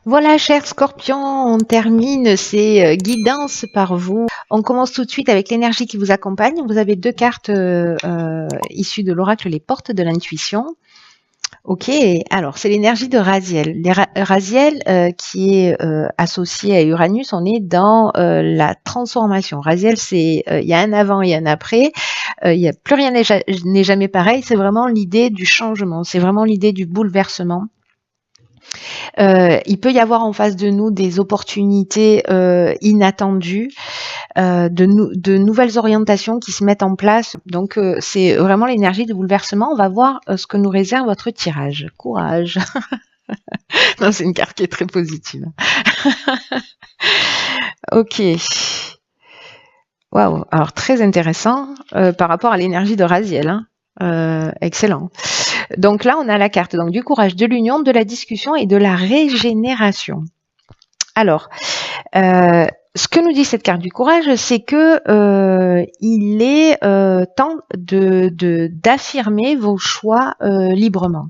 Voilà, chers scorpions, on termine ces guidances par vous. On commence tout de suite avec l'énergie qui vous accompagne. Vous avez deux cartes issues de l'oracle Les Portes de l'Intuition. Ok, alors c'est l'énergie de Raziel. Raziel qui est associé à Uranus, on est dans la transformation. Raziel, c'est il y a un avant et un après. Il y a plus rien n'est jamais pareil. C'est vraiment l'idée du changement. C'est vraiment l'idée du bouleversement. Il peut y avoir en face de nous des opportunités inattendues, de nouvelles orientations qui se mettent en place. Donc, c'est vraiment l'énergie de bouleversement. On va voir ce que nous réserve votre tirage. Courage. Non, c'est une carte qui est très positive. Ok. Waouh. Alors, très intéressant par rapport à l'énergie de Raziel. Hein. Excellent. Donc là, on a la carte donc, du courage, de l'union, de la discussion et de la régénération. Alors, ce que nous dit cette carte du courage, c'est que il est temps d'affirmer vos choix librement.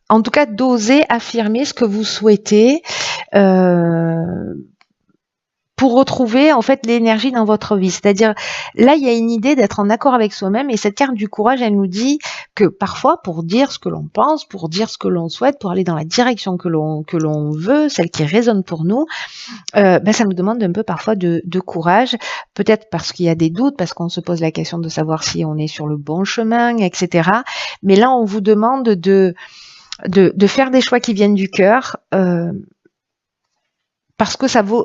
En tout cas, d'oser affirmer ce que vous souhaitez pour retrouver en fait l'énergie dans votre vie. C'est-à-dire, là, il y a une idée d'être en accord avec soi-même, et cette carte du courage, elle nous dit que parfois, pour dire ce que l'on pense, pour dire ce que l'on souhaite, pour aller dans la direction que l'on veut, celle qui résonne pour nous, ça nous demande un peu parfois de courage, peut-être parce qu'il y a des doutes, parce qu'on se pose la question de savoir si on est sur le bon chemin, etc. Mais là, on vous demande de faire des choix qui viennent du cœur, parce que ça vaut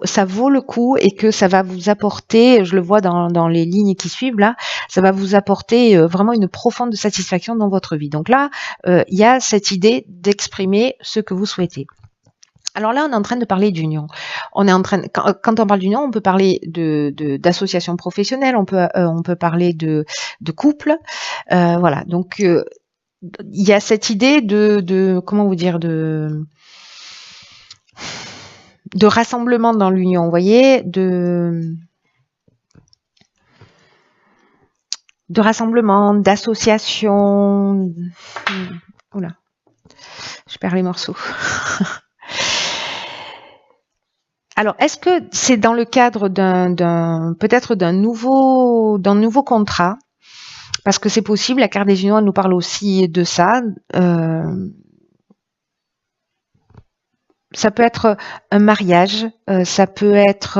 le coup et que ça va vous apporter, je le vois dans les lignes qui suivent là, ça va vous apporter vraiment une profonde satisfaction dans votre vie. Donc là, il y a cette idée d'exprimer ce que vous souhaitez. Alors là, on est en train de parler d'union. On est en train, quand on parle d'union, on peut parler d'association professionnelle, on peut parler de couple, voilà. Donc il y a cette idée de comment vous dire de rassemblement dans l'union, vous voyez, de rassemblement, d'association. Oula, je perds les morceaux. Alors, est-ce que c'est dans le cadre peut-être d'un nouveau contrat? Parce que c'est possible, la carte des unions, elle nous parle aussi de ça. Ça peut être un mariage, ça peut être...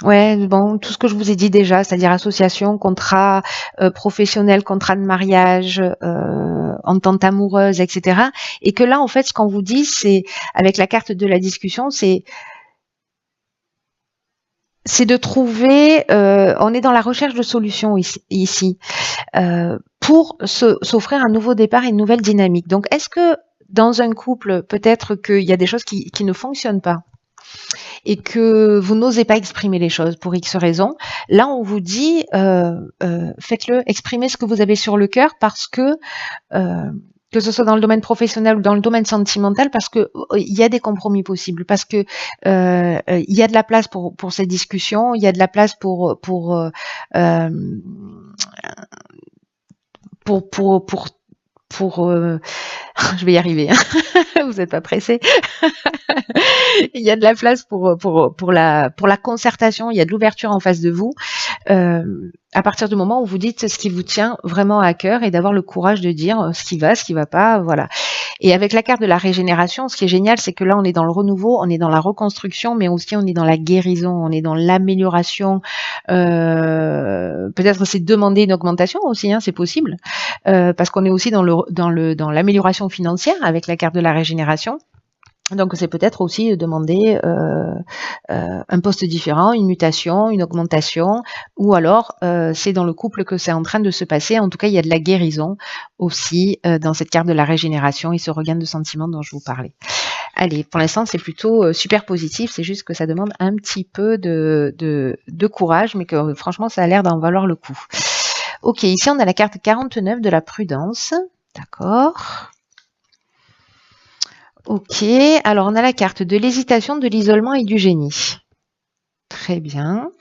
ouais, bon, tout ce que je vous ai dit déjà, c'est-à-dire association, contrat professionnel, contrat de mariage, entente amoureuse, etc. Et que là, en fait, ce qu'on vous dit, c'est, avec la carte de la discussion, c'est de trouver, on est dans la recherche de solutions ici pour s'offrir un nouveau départ et une nouvelle dynamique. Donc, est-ce que dans un couple, peut-être qu'il y a des choses qui ne fonctionnent pas et que vous n'osez pas exprimer les choses pour X raisons, là on vous dit faites-le, exprimez ce que vous avez sur le cœur, parce que ce soit dans le domaine professionnel ou dans le domaine sentimental, parce que il y a des compromis possibles, parce que il y a de la place pour ces discussions, il y a de la place pour je vais y arriver, hein. Vous n'êtes pas pressé. Il y a de la place pour la concertation, il y a de l'ouverture en face de vous. À partir du moment où vous dites ce qui vous tient vraiment à cœur et d'avoir le courage de dire ce qui va pas, voilà. Et avec la carte de la régénération, ce qui est génial, c'est que là, on est dans le renouveau, on est dans la reconstruction, mais aussi on est dans la guérison, on est dans l'amélioration. Peut-être c'est demander une augmentation aussi, hein, c'est possible, parce qu'on est aussi dans l'amélioration financière avec la carte de la régénération. Donc c'est peut-être aussi demander un poste différent, une mutation, une augmentation, ou alors c'est dans le couple que c'est en train de se passer. En tout cas, il y a de la guérison aussi dans cette carte de la régénération et ce regain de sentiments dont je vous parlais. Allez, pour l'instant, c'est plutôt super positif, c'est juste que ça demande un petit peu de courage, mais que franchement, ça a l'air d'en valoir le coup. Ok, ici on a la carte 49 de la prudence, d'accord. Ok, alors on a la carte de l'hésitation, de l'isolement et du génie. Très bien.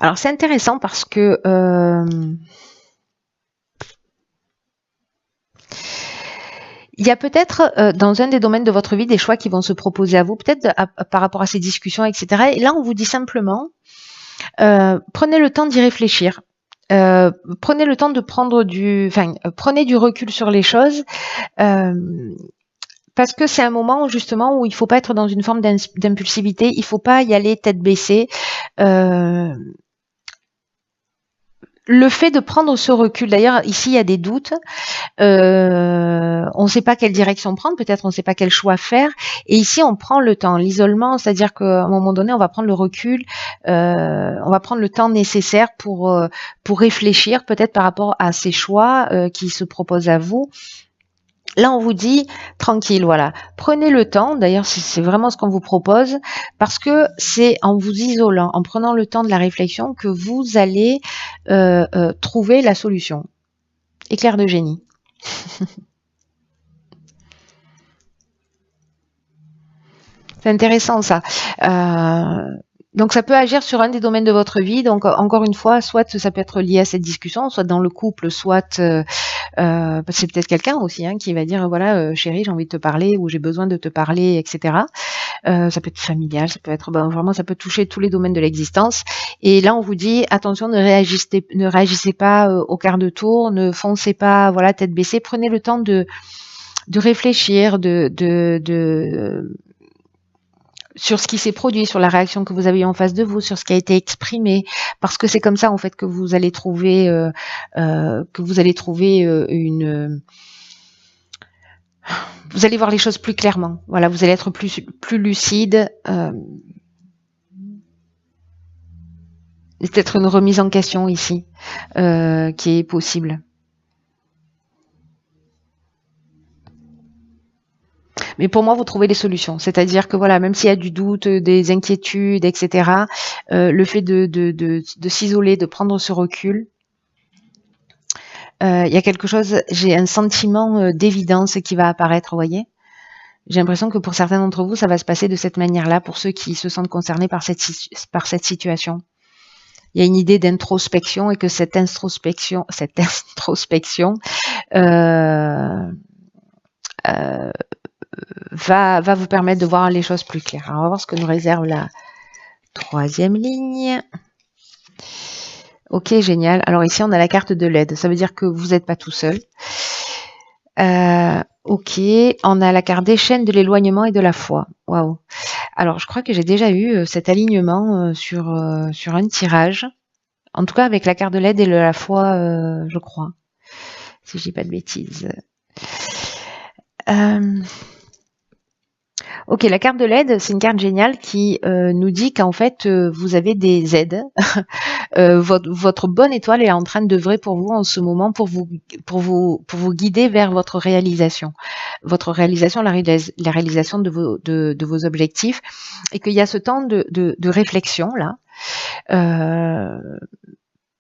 Alors c'est intéressant parce que il y a peut-être dans un des domaines de votre vie des choix qui vont se proposer à vous, peut-être par rapport à ces discussions, etc. Et là, on vous dit simplement, prenez le temps d'y réfléchir. Prenez le temps de prendre prenez du recul sur les choses. Parce que c'est un moment justement où il faut pas être dans une forme d'impulsivité, il faut pas y aller tête baissée. Le fait de prendre ce recul, d'ailleurs ici il y a des doutes, on ne sait pas quelle direction prendre, peut-être on ne sait pas quel choix faire, et ici on prend le temps, l'isolement, c'est-à-dire qu'à un moment donné on va prendre le recul, on va prendre le temps nécessaire pour réfléchir peut-être par rapport à ces choix qui se proposent à vous. Là, on vous dit tranquille, voilà. Prenez le temps, d'ailleurs, c'est vraiment ce qu'on vous propose, parce que c'est en vous isolant, en prenant le temps de la réflexion, que vous allez trouver la solution. Éclair de génie. C'est intéressant, ça. Donc ça peut agir sur un des domaines de votre vie. Donc encore une fois, soit ça peut être lié à cette discussion, soit dans le couple, soit c'est peut-être quelqu'un aussi qui va dire voilà chérie, j'ai envie de te parler ou j'ai besoin de te parler, etc. Ça peut être familial, ça peut être vraiment, ça peut toucher tous les domaines de l'existence. Et là on vous dit attention, ne réagissez pas au quart de tour, ne foncez pas voilà tête baissée, prenez le temps de réfléchir, sur ce qui s'est produit, sur la réaction que vous avez eue en face de vous, sur ce qui a été exprimé, parce que c'est comme ça en fait que vous allez trouver vous allez voir les choses plus clairement. Voilà, vous allez être plus lucide. C'est peut-être une remise en question ici qui est possible. Mais pour moi, vous trouvez des solutions. C'est-à-dire que voilà, même s'il y a du doute, des inquiétudes, etc., le fait de s'isoler, de prendre ce recul, il y a quelque chose, j'ai un sentiment d'évidence qui va apparaître, vous voyez. J'ai l'impression que pour certains d'entre vous, ça va se passer de cette manière-là, pour ceux qui se sentent concernés par cette situation. Il y a une idée d'introspection et que cette introspection va vous permettre de voir les choses plus claires. Alors, on va voir ce que nous réserve la troisième ligne. Ok, génial. Alors ici, on a la carte de l'aide. Ça veut dire que vous n'êtes pas tout seul. Ok, on a la carte des chaînes, de l'éloignement et de la foi. Waouh. Alors, je crois que j'ai déjà eu cet alignement sur un tirage. En tout cas, avec la carte de l'aide et de la foi, je crois. Si je dis pas de bêtises. Ok, la carte de l'aide, c'est une carte géniale qui nous dit qu'en fait, vous avez des aides. Votre bonne étoile est en train d'œuvrer pour vous en ce moment pour vous guider vers votre réalisation. Votre réalisation, la réalisation de vos objectifs. Et qu'il y a ce temps de réflexion, là.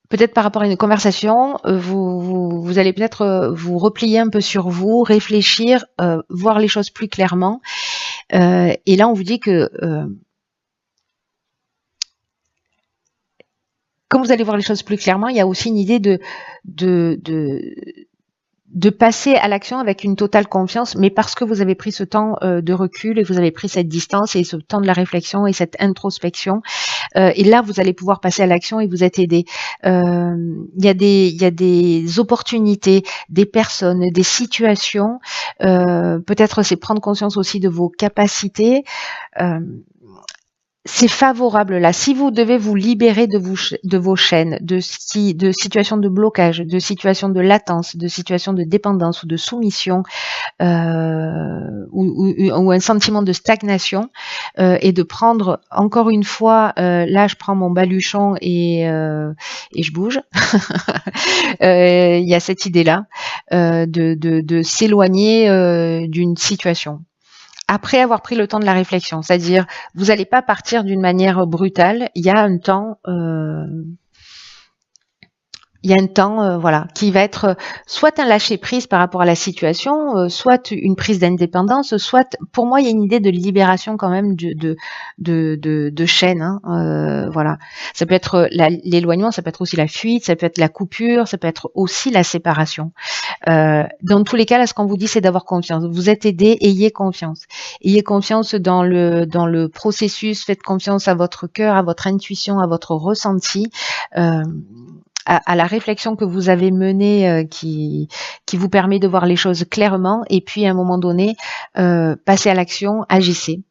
Peut-être par rapport à une conversation, vous allez peut-être vous replier un peu sur vous, réfléchir, voir les choses plus clairement. Et là, on vous dit que comme vous allez voir les choses plus clairement, il y a aussi une idée de passer à l'action avec une totale confiance, mais parce que vous avez pris ce temps de recul et vous avez pris cette distance et ce temps de la réflexion et cette introspection. Et là, vous allez pouvoir passer à l'action et vous êtes aidé. Il y a des opportunités, des personnes, des situations. Peut-être c'est prendre conscience aussi de vos capacités. C'est favorable là. Si vous devez vous libérer de vos chaînes, de situations de blocage, de situations de latence, de situations de dépendance ou de soumission, ou un sentiment de stagnation, et de prendre encore une fois, là je prends mon baluchon et je bouge. Il y a cette idée-là de s'éloigner d'une situation. Après avoir pris le temps de la réflexion, c'est-à-dire vous n'allez pas partir d'une manière brutale, il y a un temps Il y a un temps, voilà, qui va être soit un lâcher prise par rapport à la situation, soit une prise d'indépendance, soit, pour moi, il y a une idée de libération quand même de chaîne. Hein, voilà, ça peut être l'éloignement, ça peut être aussi la fuite, ça peut être la coupure, ça peut être aussi la séparation. Dans tous les cas, là, ce qu'on vous dit, c'est d'avoir confiance. Vous êtes aidé, ayez confiance. Ayez confiance dans le processus. Faites confiance à votre cœur, à votre intuition, à votre ressenti. À la réflexion que vous avez menée qui vous permet de voir les choses clairement et puis à un moment donné, passez à l'action, agissez.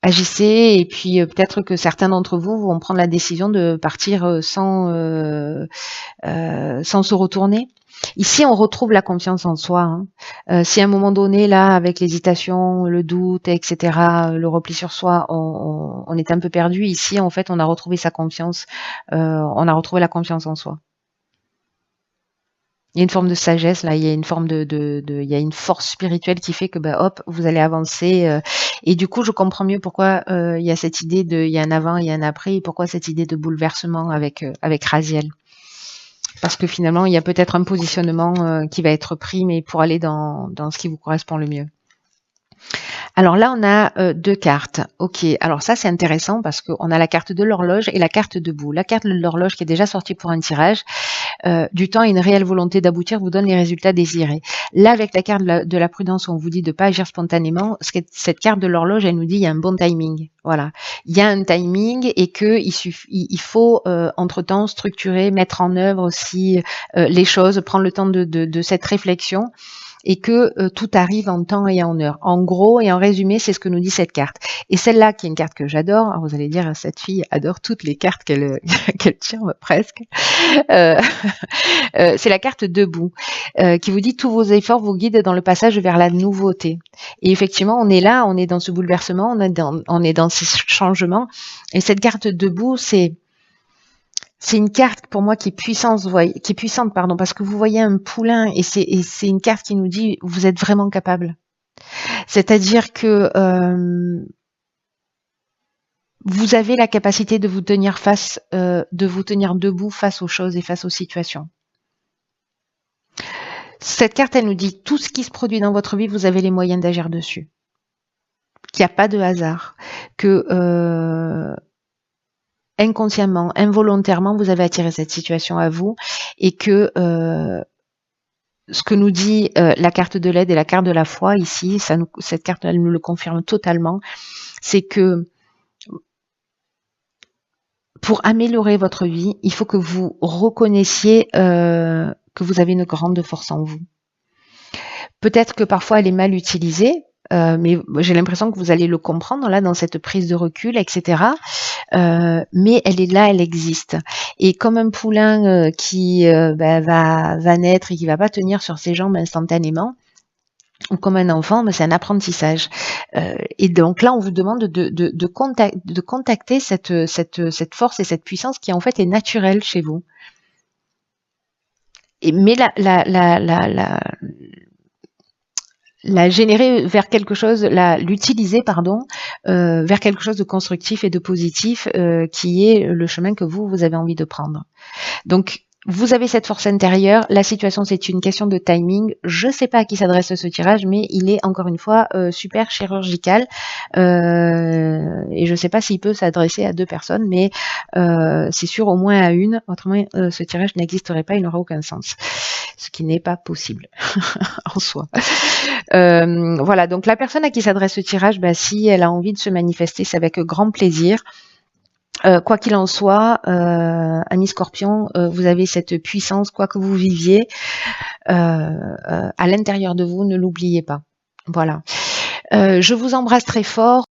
Agissez et puis peut-être que certains d'entre vous vont prendre la décision de partir sans se retourner. Ici, on retrouve la confiance en soi. Hein. Si à un moment donné, là, avec l'hésitation, le doute, etc., le repli sur soi, on est un peu perdu. Ici, en fait, on a retrouvé sa confiance. On a retrouvé la confiance en soi. Il y a une forme de sagesse là, il y a une forme il y a une force spirituelle qui fait que hop, vous allez avancer. Et du coup, je comprends mieux pourquoi il y a cette idée il y a un avant, il y a un après, et pourquoi cette idée de bouleversement avec Raziel. Parce que finalement, il y a peut-être un positionnement qui va être pris, mais pour aller dans ce qui vous correspond le mieux. Alors là, on a deux cartes. Ok, alors ça c'est intéressant parce qu'on a la carte de l'horloge et la carte debout. La carte de l'horloge qui est déjà sortie pour un tirage, du temps et une réelle volonté d'aboutir vous donne les résultats désirés. Là, avec la carte de la prudence, on vous dit de ne pas agir spontanément. Cette carte de l'horloge, elle nous dit il y a un bon timing. Voilà, il y a un timing et que il faut entre-temps structurer, mettre en œuvre aussi les choses, prendre le temps de cette réflexion. Et que tout arrive en temps et en heure. En gros et en résumé, c'est ce que nous dit cette carte. Et celle-là, qui est une carte que j'adore, alors vous allez dire, cette fille adore toutes les cartes qu'elle tient presque, c'est la carte debout, qui vous dit tous vos efforts vous guident dans le passage vers la nouveauté. Et effectivement, on est là, on est dans ce bouleversement, on est dans ce changement. Et cette carte debout, c'est une carte pour moi qui est puissante, parce que vous voyez un poulain et c'est une carte qui nous dit vous êtes vraiment capable. C'est-à-dire que vous avez la capacité de vous tenir debout face aux choses et face aux situations. Cette carte, elle nous dit tout ce qui se produit dans votre vie, vous avez les moyens d'agir dessus. Qu'il n'y a pas de hasard, que inconsciemment, involontairement, vous avez attiré cette situation à vous et que ce que nous dit la carte de l'aide et la carte de la foi ici, cette carte elle nous le confirme totalement, c'est que pour améliorer votre vie, il faut que vous reconnaissiez que vous avez une grande force en vous. Peut-être que parfois elle est mal utilisée, mais j'ai l'impression que vous allez le comprendre là dans cette prise de recul, etc. Mais elle est là, elle existe. Et comme un poulain qui va naître et qui va pas tenir sur ses jambes instantanément, ou comme un enfant, c'est un apprentissage. Et donc là, on vous demande de contacter cette force et cette puissance qui en fait est naturelle chez vous. Mais la générer vers quelque chose, l'utiliser, vers quelque chose de constructif et de positif, qui est le chemin que vous avez envie de prendre. Donc, vous avez cette force intérieure, la situation c'est une question de timing, je ne sais pas à qui s'adresse ce tirage, mais il est encore une fois super chirurgical, et je ne sais pas s'il peut s'adresser à deux personnes, mais c'est sûr au moins à une, autrement ce tirage n'existerait pas, il n'aura aucun sens, ce qui n'est pas possible en soi. Voilà, donc la personne à qui s'adresse ce tirage, si elle a envie de se manifester, c'est avec grand plaisir. Quoi qu'il en soit, amis Scorpion, vous avez cette puissance, quoi que vous viviez, à l'intérieur de vous, ne l'oubliez pas. Voilà. Je vous embrasse très fort.